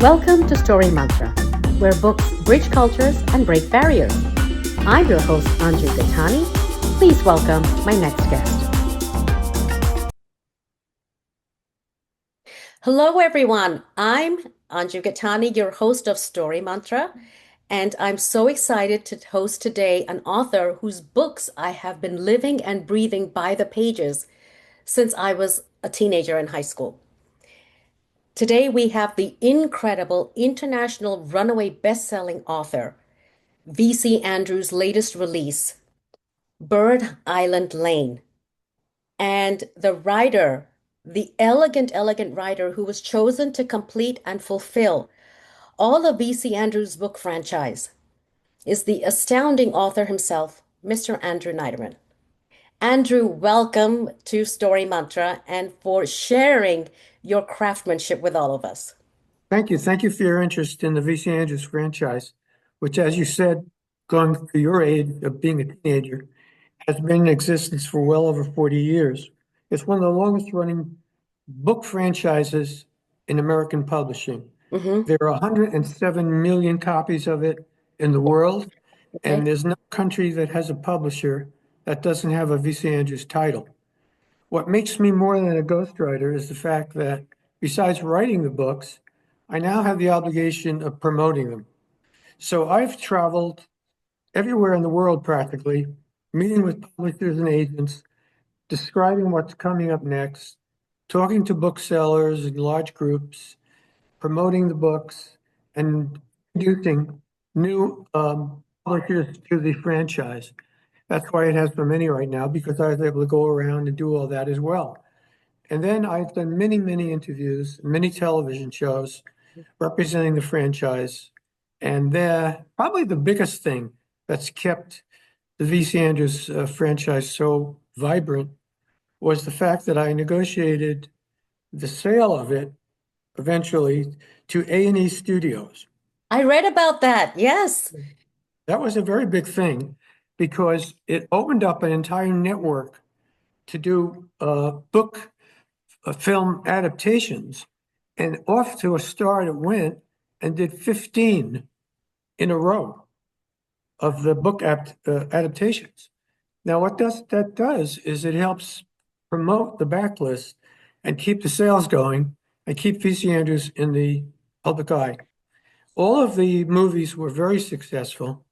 Welcome to Story Mantra, where books bridge cultures and break barriers. I'm your host, Anju Gattani. Please welcome my next guest. Hello, everyone. I'm Anju Gattani, your host of Story Mantra, and I'm so excited to host today an author whose books I have been living and breathing by the pages since I was a teenager in high school. Today, we have the incredible international runaway best-selling author, V.C. Andrews' latest release, Bird Island Lane, and the writer, the elegant writer who was chosen to complete and fulfill all of V.C. Andrews' book franchise is the astounding author himself, Mr. Andrew Niederman. Andrew, welcome to Story Mantra and for sharing your craftsmanship with all of us. Thank you. Thank you for your interest in the V.C. Andrews franchise, which, as you said, going through your age of being a teenager, has been in existence for well over 40 years. It's one of the longest running book franchises in American publishing. There are 107 million copies of it in the world, and there's no country that has a publisher that doesn't have a V.C. Andrews title. What makes me more than a ghostwriter is the fact that besides writing the books, I now have the obligation of promoting them. So I've traveled everywhere in the world practically, meeting with publishers and agents, describing what's coming up next, talking to booksellers in large groups, promoting the books, and introducing new publishers to the franchise. That's why it has so many right now, because I was able to go around and do all that as well. And then I've done many interviews, many television shows representing the franchise. And probably the biggest thing that's kept the V.C. Andrews franchise so vibrant was the fact that I negotiated the sale of it eventually to A&E Studios. I read about that, yes. That was a very big thing because it opened up an entire network to do book film adaptations, and off to a start it went and did 15 in a row of the book adaptations. Now, what that does is it helps promote the backlist and keep the sales going and keep V.C. Andrews in the public eye. All of the movies were very successful.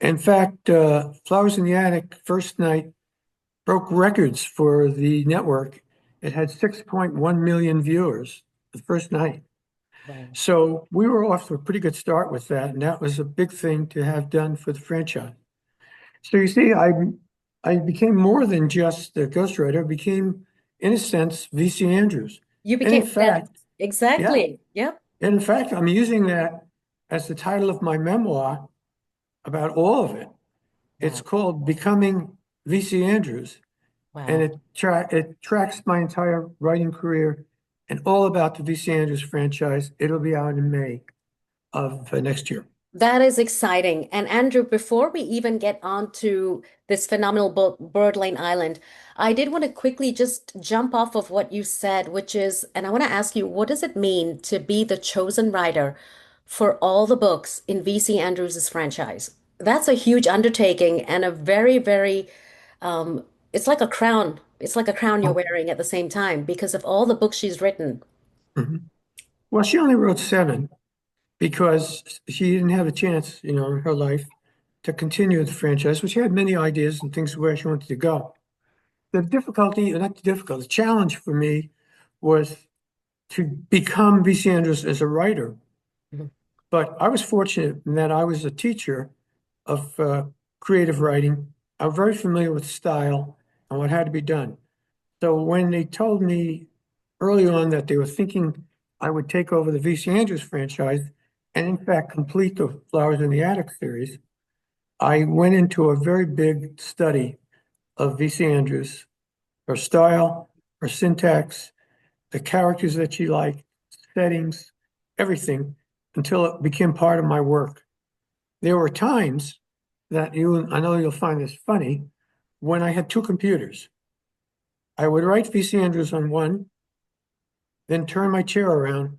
In fact, Flowers in the Attic, first night, broke records for the network. It had 6.1 million viewers the first night. Wow. So we were off to a pretty good start with that, and that was a big thing to have done for the franchise. So you see, I became more than just a ghostwriter. I became, in a sense, V.C. Andrews. You And in became, fact, exactly. Yep. and in fact, I'm using that as the title of my memoir about all of it. It's called Becoming V.C. Andrews. Wow. And it tracks my entire writing career and all about the V.C. Andrews franchise. It'll be out in May of next year. That is exciting. And Andrew, before we even get on to this phenomenal book, Birdlane Island, I did want to quickly just jump off of what you said, which is, and I want to ask you, what does it mean to be the chosen writer for all the books in V.C. Andrews' franchise? That's a huge undertaking and a very, it's like a crown. It's like a crown you're wearing at the same time because of all the books she's written. Mhm. Well, she only wrote 7 because she didn't have a chance, in her life to continue the franchise, which had many ideas and things where she wanted to go. The challenge for me was to become V.C. Andrews as a writer. Mhm. But I was fortunate in that I was a teacher of creative writing. I'm very familiar with style and what had to be done. So when they told me early on that they were thinking I would take over the V.C. Andrews franchise and in fact complete the Flowers in the Attic series, I went into a very big study of V.C. Andrews, her style, her syntax, the characters that she liked, settings, everything, until it became part of my work. There were times that I know you'll find this funny, when I had 2 computers. I would write V.C. Andrews on one, then turn my chair around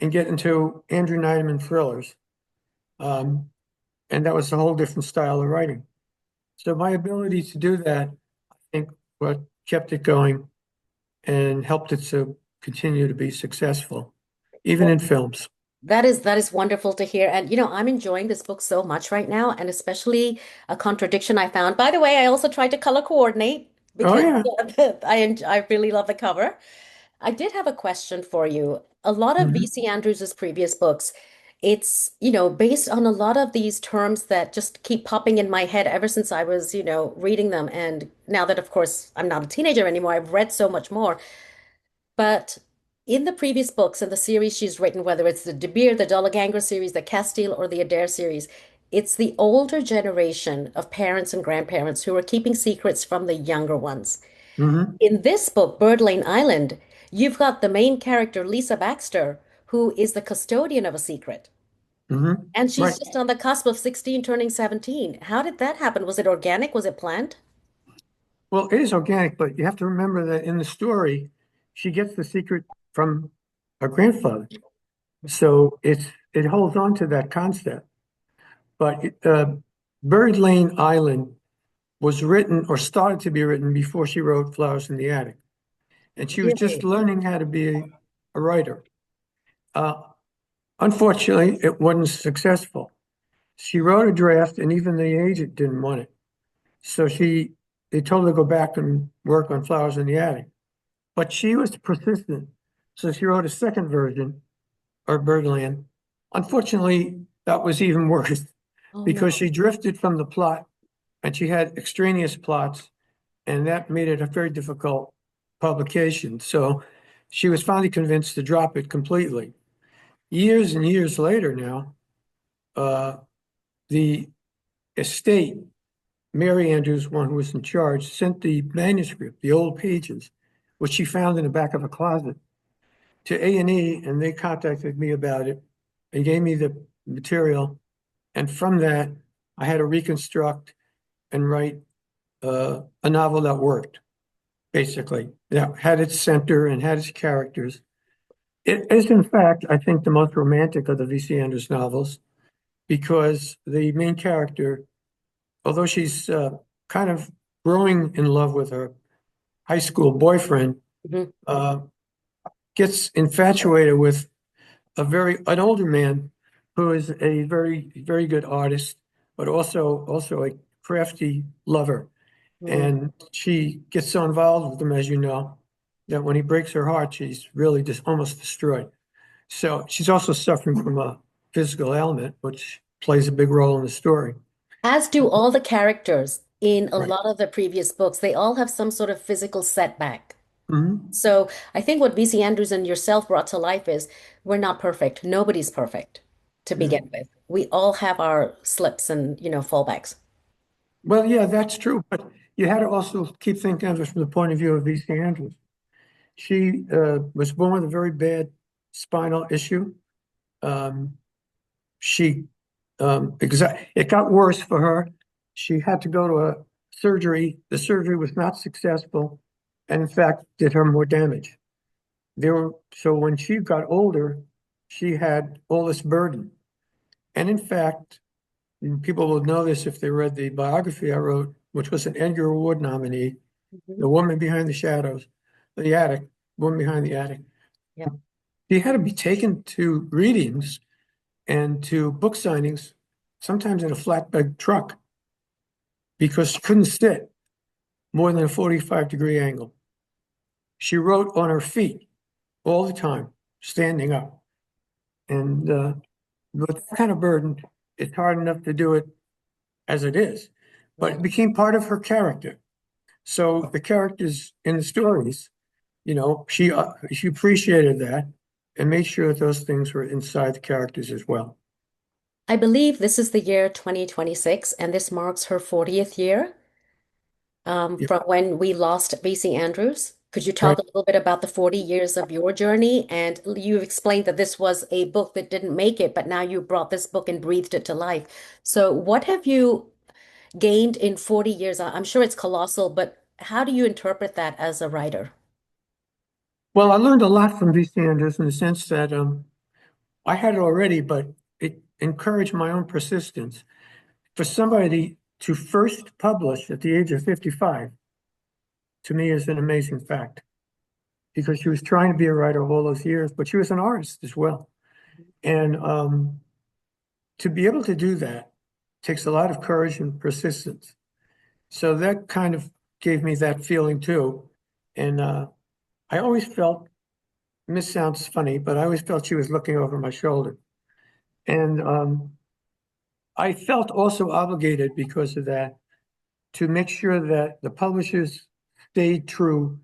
and get into Andrew Neiderman thrillers. Um, and that was a whole different style of writing. So my ability to do that, I think, what kept it going and helped it to continue to be successful, even in films. That is wonderful to hear. And I'm enjoying this book so much right now, and especially a contradiction I found. By the way, I also tried to color coordinate Oh because yeah. I really love the cover. I did have a question for you. A lot of Mhm. V.C. Andrews's previous books, it's, based on a lot of these terms that just keep popping in my head ever since I was, reading them. And now that, of course, I'm not a teenager anymore, I've read so much more. But in the previous books and the series she's written, whether it's the De Beer, the Dolagangra series, the Castile, or the Adair series, it's the older generation of parents and grandparents who are keeping secrets from the younger ones. Mhm. In this book, Birdlane Island, you've got the main character, Lisa Baxter, who is the custodian of a secret. Mhm. And she's Right. just on the cusp of 16 turning 17. How did that happen? Was it organic? Was it planned? Well, it is organic, but you have to remember that in the story, she gets the secret from her grandfather. So it holds on to that concept. But Bird Lane Island was written or started to be written before she wrote Flowers in the Attic. And she was just Really? learning how to be a writer. Uh, Unfortunately, it wasn't successful. She wrote a draft, and even the agent didn't want it. So they told her to go back and work on Flowers in the Attic. But she was persistent. So she wrote a second version, or Birdland. Unfortunately, that was even worse Oh because no. she drifted from the plot and she had extraneous plots, and that made it a very difficult publication. So she was finally convinced to drop it completely. Years and years later now, uh, the estate, Mary Andrews, one who was in charge, sent the manuscript, the old pages, which she found in the back of a closet, to A&E, and they contacted me about it and gave me the material. And from that, I had to reconstruct and write a novel that worked, basically, that had its center and had its characters. It is, in fact, I think, the most romantic of the V.C. Andrews novels because the main character, although she's kind of growing in love with her high school boyfriend, Mhm. uh, gets infatuated with an older man who is a very good artist, but also a crafty lover. Mm. And she gets so involved with him, as you know, that when he breaks her heart, she's really just almost destroyed. So she's also suffering from a physical ailment, which plays a big role in the story. As do all the characters in a Right. lot of the previous books. They all have some sort of physical setback. Mhm. So I think what VC Andrews and yourself brought to life is we're not perfect. Nobody's perfect to Yeah. begin with. We all have our slips and, fallbacks. Well, yeah, that's true. But you had to also keep thinking of it from the point of view of V.C. Andrews. She was born with a very bad spinal issue. Um, she it got worse for her. She had to go to a surgery. The surgery was not successful, and in fact, did her more damage. So when she got older, she had all this burden. And in fact, and people will know this if they read the biography I wrote, which was an Edgar Award nominee, Mhm. The Woman Behind the Shadows, the attic, Woman Behind the Attic. Yeah. She had to be taken to readings and to book signings, sometimes in a flatbed truck, because she couldn't sit more than a 45-degree angle. She wrote on her feet all the time, standing up. And with that kind of burden, it's hard enough to do it as it is. But Right. it became part of her character. So the characters in the stories, she appreciated that and made sure that those things were inside the characters as well. I believe this is the year 2026, and this marks her 40th year Yeah, from when we lost VC Andrews. Could you talk right. a little bit about the 40 years of your journey? And you explained that this was a book that didn't make it, but now you brought this book and breathed it to life. So, what have you gained in 40 years? I'm sure it's colossal, but how do you interpret that as a writer? Well, I learned a lot from V. Sanders in the sense that I had it already, but it encouraged my own persistence. For somebody to first publish at the age of 55, to me is an amazing fact because she was trying to be a writer all those years, but she was an artist as well. And to be able to do that takes a lot of courage and persistence. So that kind of gave me that feeling too. And I always felt, and this sounds funny, but I always felt she was looking over my shoulder. And I felt also obligated because of that to make sure that the publishers stayed true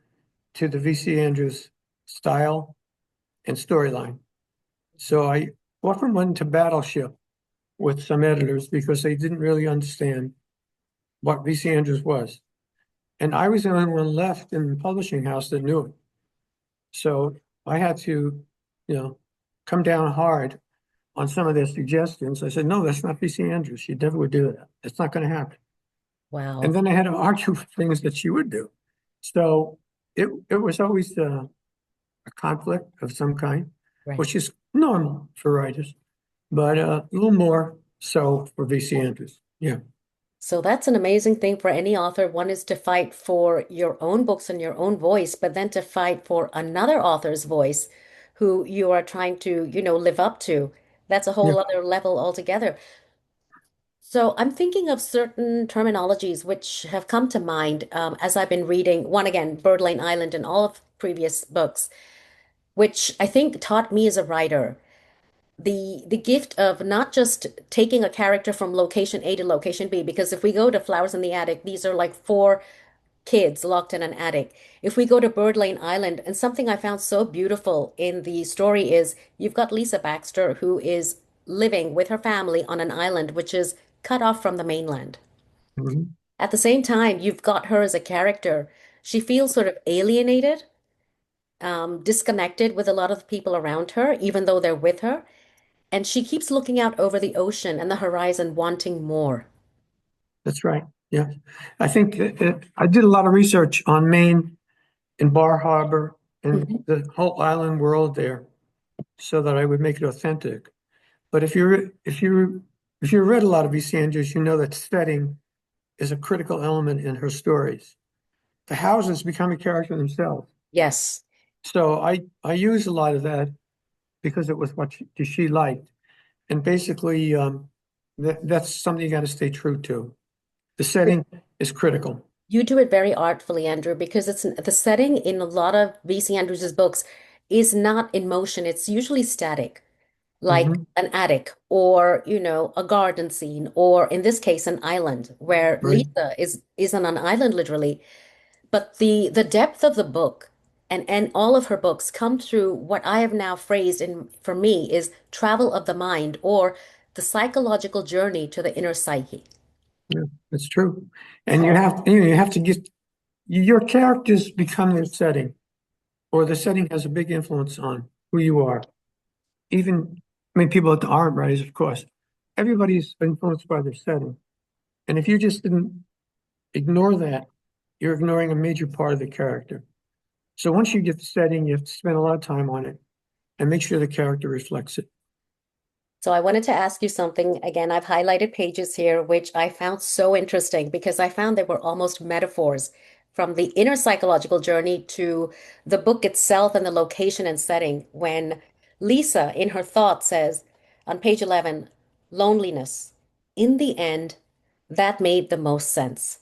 to the VC Andrews style and storyline. So I often went into battleship with some editors because they didn't really understand what VC Andrews was. And I was the only one left in the publishing house that knew it. So I had to, come down hard on some of their suggestions. I said, no, that's not VC Andrews. She never would do that. That's not going to happen. And Wow. then I had to argue for things that she would do. So it was always a conflict of some kind, Right. which is normal for writers, but a little more so for VC Andrews. Yeah. So that's an amazing thing for any author. One is to fight for your own books and your own voice, but then to fight for another author's voice who you are trying to, live up to. That's a Yeah. whole other level altogether. So I'm thinking of certain terminologies which have come to mind as I've been reading, one again, Birdlane Island and all of previous books, which I think taught me as a writer the gift of not just taking a character from location A to location B, because if we go to Flowers in the Attic, these are like four kids locked in an attic. If we go to Birdlane Island, and something I found so beautiful in the story is you've got Lisa Baxter, who is living with her family on an island which is cut off from the mainland. Mhm. At the same time, you've got her as a character. She feels sort of alienated, disconnected with a lot of the people around her, even though they're with her. And she keeps looking out over the ocean and the horizon, wanting more. That's right. Yeah. I think I did a lot of research on Maine and Bar Harbor and Mhm. the whole island world there so that I would make it authentic. But if you read a lot of V.C. Andrews, you know that setting is a critical element in her stories. The houses become a character themselves. Yes. So I use a lot of that because it was what she liked. And basically, that's something you got to stay true to. The setting is critical. You do it very artfully, Andrew, because it's the setting in a lot of V.C. Andrews's books is not in motion. It's usually static, like Hmm. an attic or, a garden scene, or in this case, an island where Right. Lisa is on an island literally. But the depth of the book and all of her books come through what I have now phrased in for me is travel of the mind or the psychological journey to the inner psyche. Yeah, that's true. And you have to get your characters become their setting, or the setting has a big influence on who you are. Even, I mean, people that aren't writers, of course, everybody's influenced by their setting. And if you just didn't ignore that, you're ignoring a major part of the character. So once you get the setting, you have to spend a lot of time on it and make sure the character reflects it. So I wanted to ask you something. Again, I've highlighted pages here, which I found so interesting because I found they were almost metaphors from the inner psychological journey to the book itself and the location and setting. When Lisa, in her thought, says on page 11, loneliness. In the end, that made the most sense.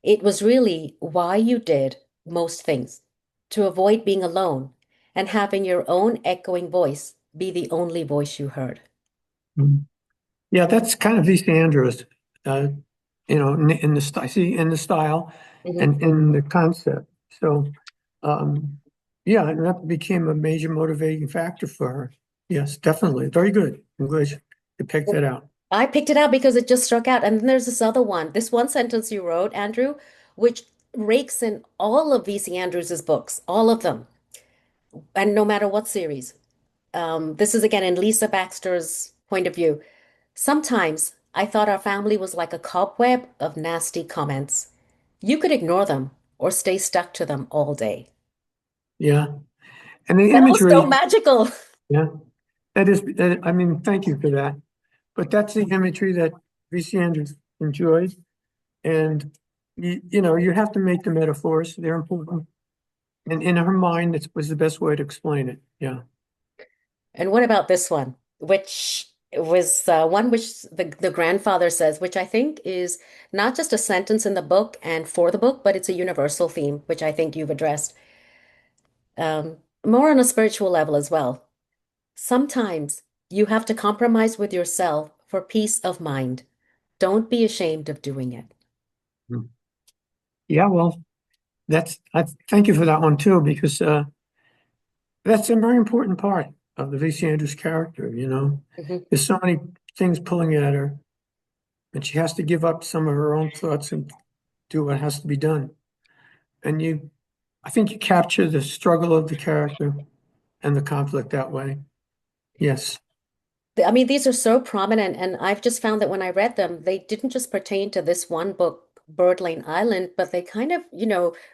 It was really why you did most things, to avoid being alone and having your own echoing voice be the only voice you heard. Mhm. Yeah, that's kind of V.C. Andrews, uh, in the in the style Mhm. and in the concept. So, um, yeah, and that became a major motivating factor for her. Yes, definitely. Very good. I'm glad you picked that out. I picked it out because it just struck out. And then there's this other one, this one sentence you wrote, Andrew, which rakes in all of V.C. Andrews's books, all of them, and no matter what series. This is again in Lisa Baxter's point of view. Sometimes I thought our family was like a cobweb of nasty comments. You could ignore them or stay stuck to them all day. Yeah. And the That was so imagery, magical. yeah. I mean, thank you for that. But that's the imagery that V.C. Andrews enjoys. And you have to make the metaphors. They're important. And in her mind, it was the best way to explain it. Yeah. And what about this one, which was one which the grandfather says, which I think is not just a sentence in the book and for the book, but it's a universal theme, which I think you've addressed more on a spiritual level as well. Sometimes you have to compromise with yourself for peace of mind. Don't be ashamed of doing it. Yeah, well, I thank you for that one too, because that's a very important part of the V.C. Andrews character. Mhm. There's so many things pulling at her, and she has to give up some of her own thoughts and do what has to be done. And I think you capture the struggle of the character and the conflict that way. Yes. I mean, these are so prominent, and I've just found that when I read them, they didn't just pertain to this one book, Birdlane Island, but they kind of,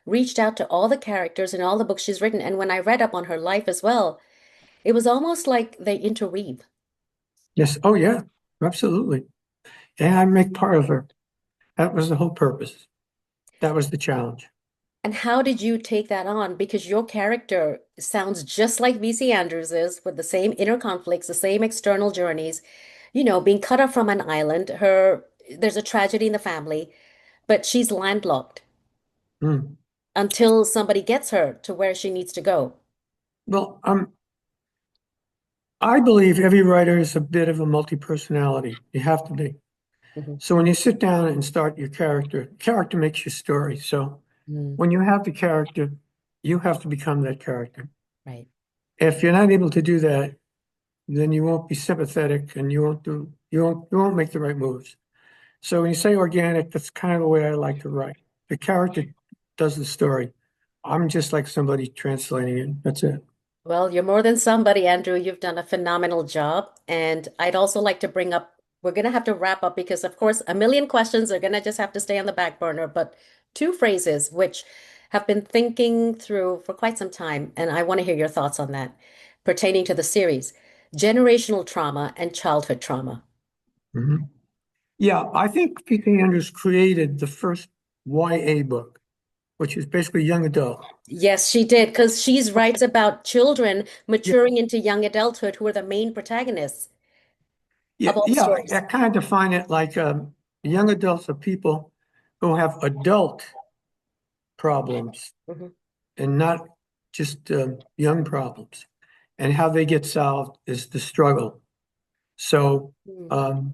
reached out to all the characters in all the books she's written. And when I read up on her life as well, it was almost like they interweave. Yes. Oh, yeah. Absolutely. Yeah, I make part of her. That was the whole purpose. That was the challenge. And how did you take that on? Because your character sounds just like VC Andrews is, with the same inner conflicts, the same external journeys, being cut off from an island. There's a tragedy in the family, but she's landlocked Hmm. until somebody gets her to where she needs to go. Well, I believe every writer is a bit of a multi-personality. You have to be. Mhm. So when you sit down and start your character makes your story. So Mm, when you have the character, you have to become that character. right. If you're not able to do that, then you won't be sympathetic and you won't make the right moves. So when you say organic, that's kind of the way I like to write. The character does the story. I'm just like somebody translating it. That's it. Well, you're more than somebody, Andrew. You've done a phenomenal job. And I'd also like to bring up, we're going to have to wrap up because, of course, a million questions are going to just have to stay on the back burner. But two phrases which have been thinking through for quite some time, and I want to hear your thoughts on that pertaining to the series, generational trauma and childhood trauma. Mhm. Yeah, I think P.K. Andrews created the first YA book, which is basically young adult. Yes, she did, because she's writes about children Yeah, maturing into young adulthood who are the main protagonists yeah, of all the yeah. I stories. kind of define it like young adults are people who have adult problems Mhm. and not just young problems. And how they get solved is the struggle. So Mm. um,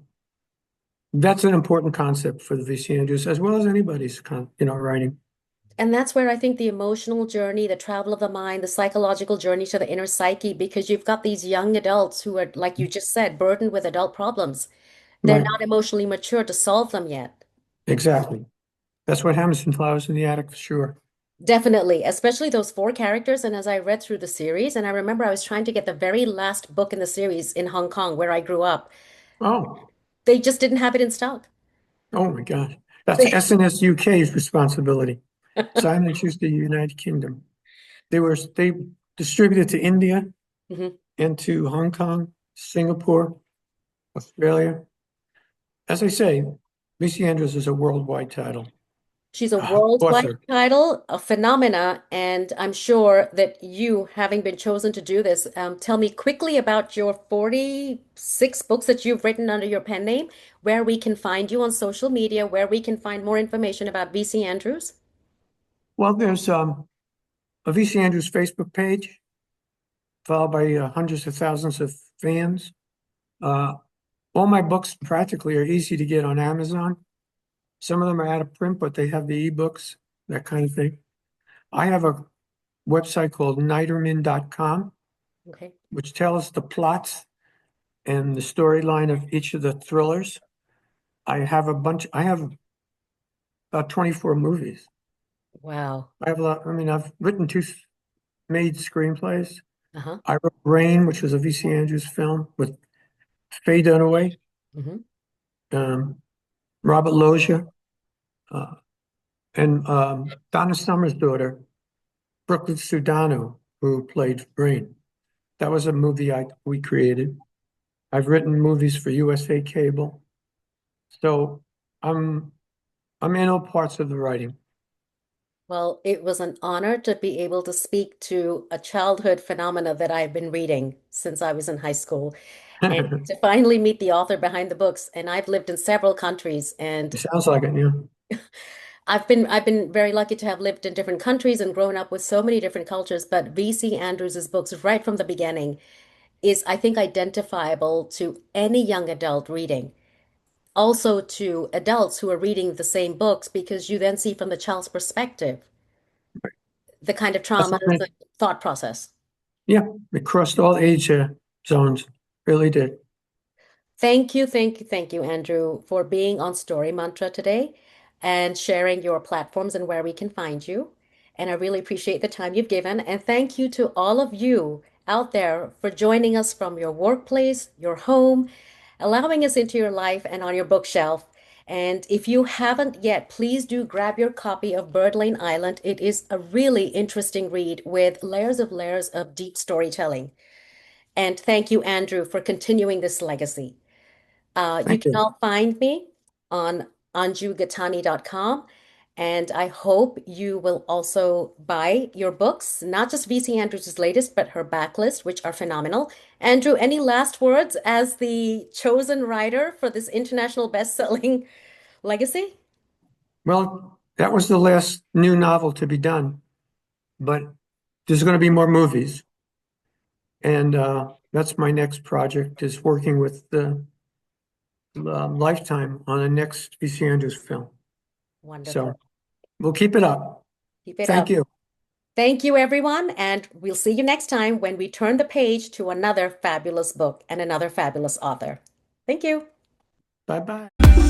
that's an important concept for the VC Andrews, as well as anybody's writing. And that's where I think the emotional journey, the travel of the mind, the psychological journey to the inner psyche, because you've got these young adults who are, like you just said, burdened with adult problems. They're Right, not emotionally mature to solve them yet. exactly. That's what happens in Flowers in the Attic for sure. Definitely, especially those four characters. And as I read through the series, and I remember I was trying to get the very last book in the series in Hong Kong, where I grew up, Oh, they just didn't have it in stock. oh my gosh. That's SNS UK's responsibility. Simon and Schuster, United Kingdom. They distributed to India Mhm. and to Hong Kong, Singapore, Australia. As I say, Lucy Andrews is a worldwide title. She's a worldwide Author. title, a phenomena, and I'm sure that you, having been chosen to do this, tell me quickly about your 46 books that you've written under your pen name, where we can find you on social media, where we can find more information about VC Andrews. Well, there's a VC Andrews Facebook page, followed by hundreds of thousands of fans. Uh, all my books practically are easy to get on Amazon. Some of them are out of print, but they have the ebooks, that kind of thing. I have a website called Niderman.com, Okay. which tells the plots and the storyline of each of the thrillers. I have about 24 movies. Wow. I have a lot, I mean, I've written two made screenplays. Uh-huh. I wrote Rain, which was a V.C. Andrews film with Faye Dunaway, Hmm. um, Robert Loggia, uh, and Donna Summer's daughter, Brooklyn Sudano, who played Rain. That was a movie we created. I've written movies for USA Cable. So I'm I'm in all parts of the writing. Well, it was an honor to be able to speak to a childhood phenomena that I've been reading since I was in high school, and It to finally meet the author behind the books. And I've lived in several countries, and sounds like it, yeah. I've been very lucky to have lived in different countries and grown up with so many different cultures. But V.C. Andrews's books, right from the beginning, is I think identifiable to any young adult reading. Also to adults who are reading the same books, because you then see from the child's perspective the kind of That's traumas, something, the thought process. yeah, it crossed all age zones, really did. Thank you, thank you, thank you, Andrew, for being on Story Mantra today and sharing your platforms and where we can find you. And I really appreciate the time you've given. And thank you to all of you out there for joining us from your workplace, your home, allowing us into your life and on your bookshelf. And if you haven't yet, please do grab your copy of Birdlane Island. It is a really interesting read with layers of deep storytelling. And thank you, Andrew, for continuing this legacy. You Thank can you. all find me on anjugatani.com. And I hope you will also buy your books, not just VC Andrews' latest, but her backlist, which are phenomenal. Andrew, any last words as the chosen writer for this international best-selling legacy? Well, that was the last new novel to be done, but there's going to be more movies. And that's my next project is working with the Lifetime on the next V.C. Andrews film. So Wonderful. we'll keep it up. Keep it Thank up. you. Thank you, everyone. And we'll see you next time when we turn the page to another fabulous book and another fabulous author. Thank you. Bye bye.